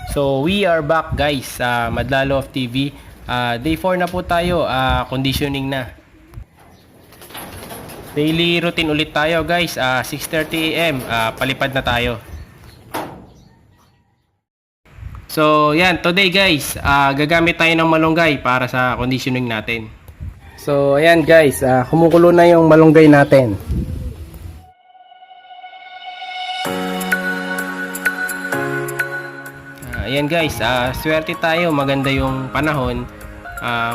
So we are back guys sa Madlalo of TV. Day 4 na po tayo, conditioning na. Daily routine ulit tayo guys, 6:30 AM, palipad na tayo. So yan, today guys, gagamit tayo ng malunggay para sa conditioning natin. So ayan guys, kumukulo na yung malunggay natin. Ayan guys, swerte tayo, maganda yung panahon.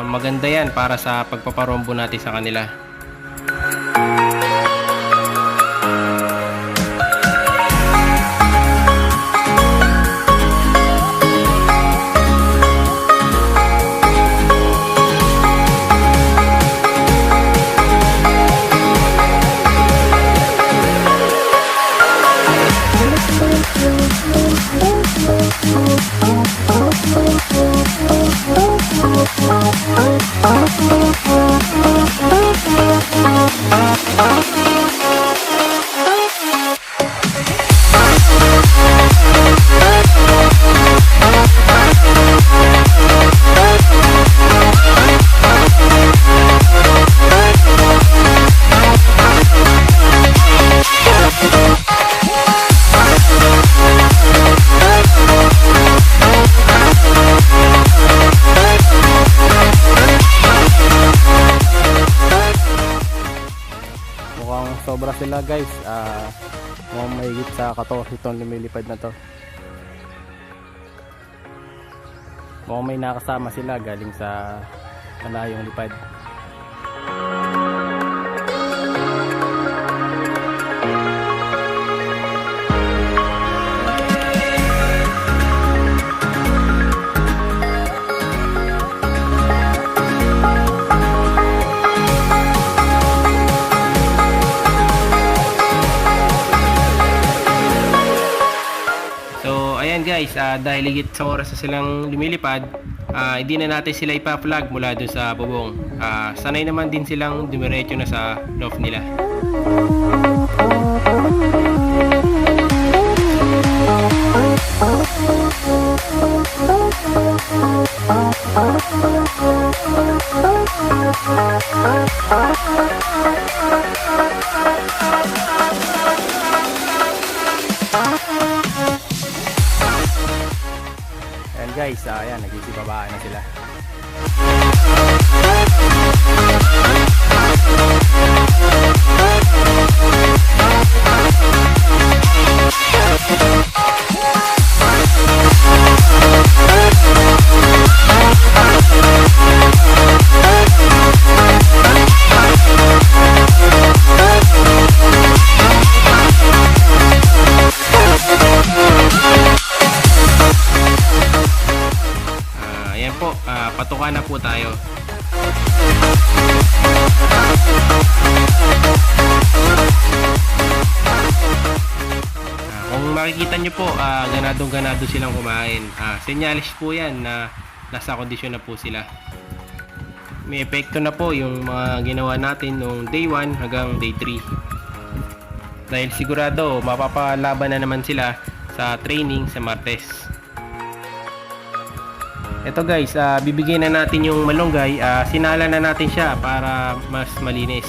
Maganda yan para sa pagpaparombo natin sa kanila. Sobra sila guys, may higit sa 14 itong lumilipad na to. Mukhang may nakasama sila galing sa malayong lipad. Ayan guys, dahil higit sa oras na silang lumilipad, hindi na natin sila ipa-flag mula dun sa bubong. Sanay naman din silang dumiretso na sa loft nila. Ayan guys, ayan, nagsisibabaan na sila. Ayan po, patukan na po tayo. Kung makikita nyo po, ganadong-ganado silang kumain. Senyalis po yan na nasa kondisyon na po sila. May epekto na po yung mga ginawa natin nung day 1 hanggang day 3. Dahil sigurado, mapapalaban na naman sila sa training sa Martes. Ito guys, bibigyan na natin yung malunggay, sinala na natin siya para mas malinis.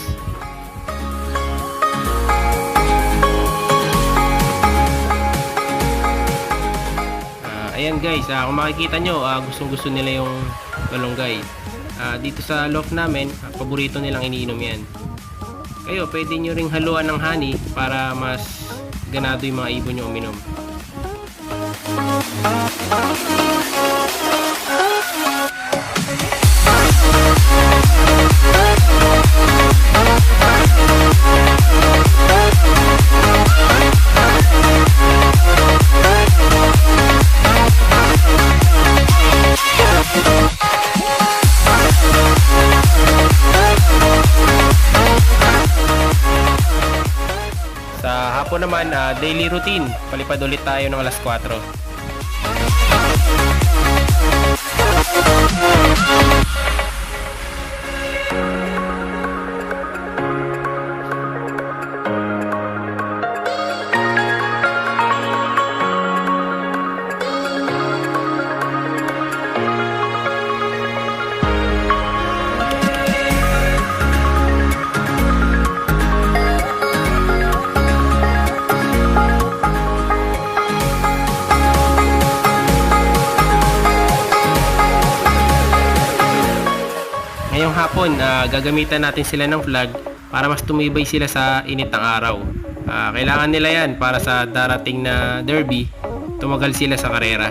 Ayan guys, kung makikita nyo, gustong gusto nila yung malunggay. Dito sa loft namin, paborito nilang iniinom yan. Kayo, pwede nyo ring haluan ng honey para mas ganado yung mga ibon nyo uminom. Sa hapon naman, daily routine, palipad ulit tayo ng alas 4. hapon, gagamitan natin sila ng flag para mas tumibay sila sa init ng araw. Kailangan nila yan para sa darating na derby, tumagal sila sa karera.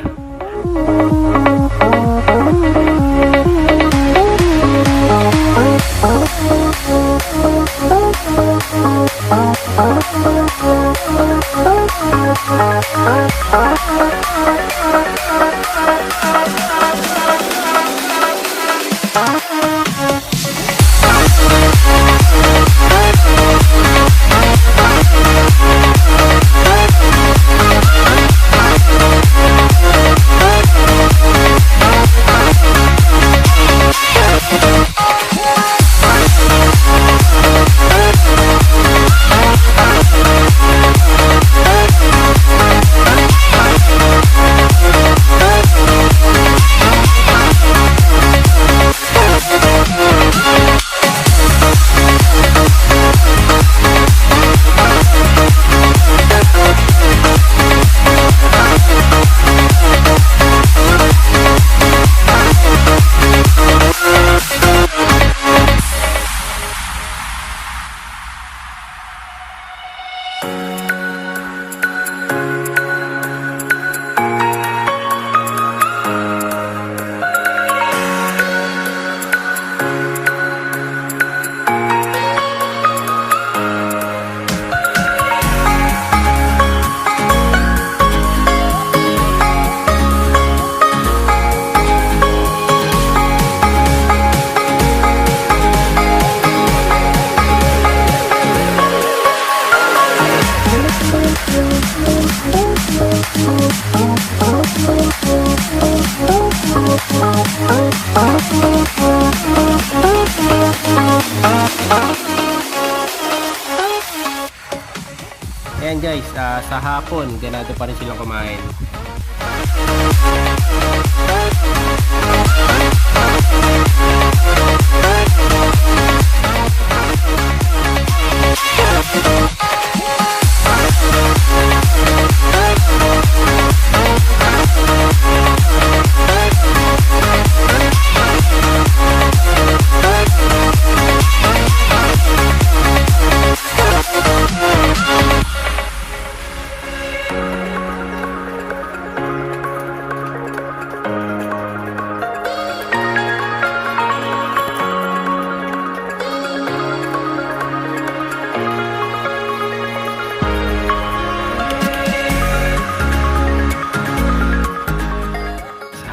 Ayan guys, sa hapon, ganado pa rin silang kumain.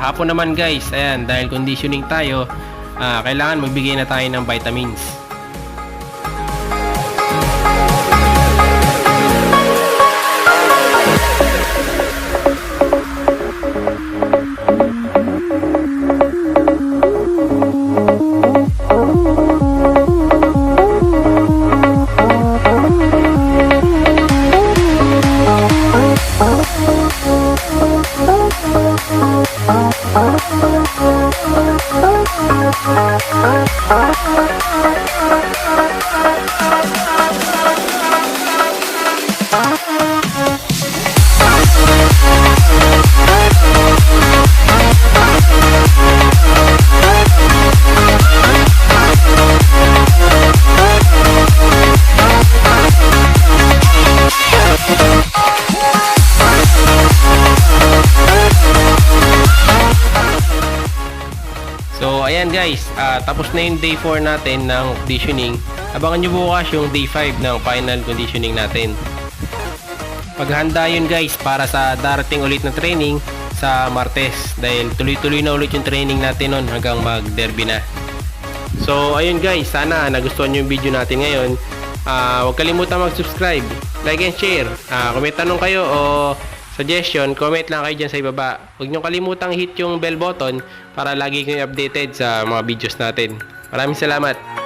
Hapon naman guys, ayan, dahil conditioning tayo, kailangan magbigay na tayo ng vitamins. So ayan guys, tapos na yung day 4 natin ng conditioning. Abangan nyo bukas yung day 5 ng final conditioning natin. Paghahanda yun guys para sa darating ulit na training sa Martes, dahil tuloy-tuloy na ulit yung training natin nun hanggang mag-derby na. So ayun guys, sana nagustuhan nyo yung video natin ngayon. Huwag kalimutan mag-subscribe, like and share. Kung may tanong kayo o suggestion, comment lang kayo dyan sa ibaba. Huwag nyo kalimutang hit yung bell button para lagi kayo updated sa mga videos natin. Maraming salamat.